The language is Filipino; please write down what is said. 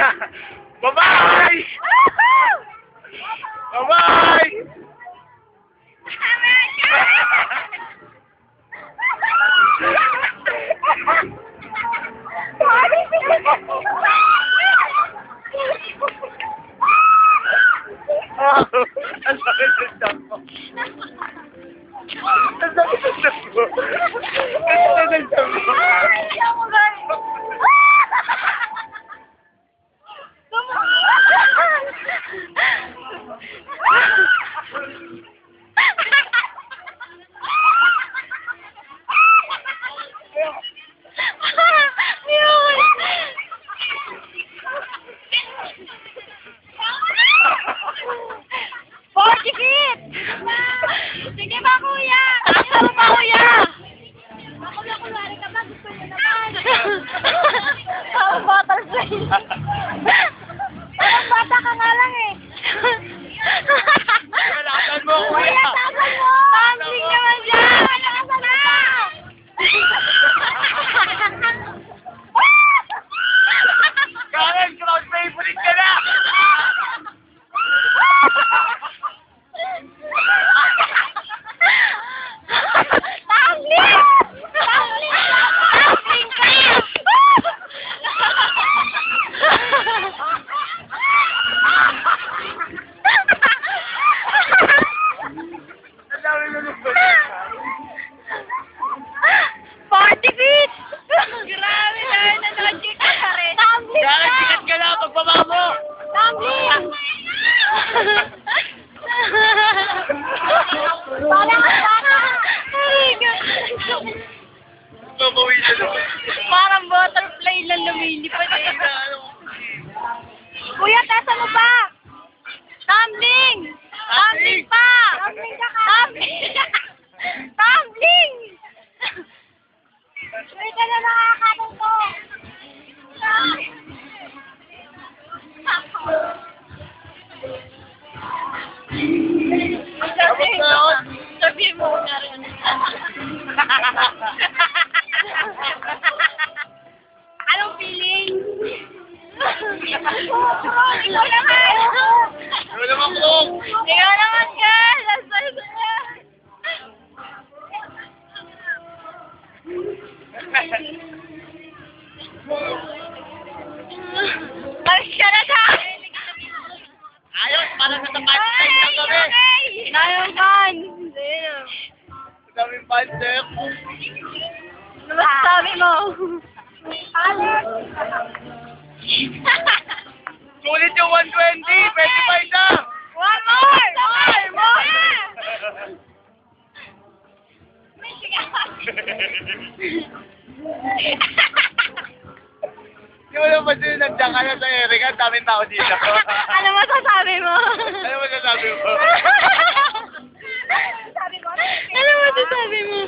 Bye-bye! Bye-bye! Ang sakit ng tiyan mo. Ang sakit ng tiyan mo. Ang sakit ng tiyan mo. Sige ba, kuya? Ano ba, kuya? Makulari ka ba? Gusto mo naman. Parang butterfly. Parang bata ka nga lang eh. Kalasan mo, kuya. Kalasan mo. Tumbling naman siya. Kalasan mo. Karen, crowd favorite ka na! Grabe na, nanochik ka pa rin. Tumbling Karen, ka! sikat ka na pagbaba mo! Tumbling! Parang bata! Babawi na naman. Parang butterfly lang lumilipad eh. Kuya, tasa mo ba? Tumbling! Tumbling pa! Tumbling ka ka! Tumbling! Wait ka na nakakatong ko! Sabihin mo na rin. Anong feeling? Ikaw naman! Ano naman po? Ikaw naman ka! Lasal ko na! Maris ka na sa akin! Ayos, para sa tapat Ay, ng kami. okay! Nayaman! Ang daming panser. Ano masasabi mo? Alex! Sulit yung 120, 25 na! One more! More! Di mo naman din nandiyan ka na sa Erika, ang daming tao dito. Ano masasabi mo? Ano mo nasabi mo? Ano masasabi mo?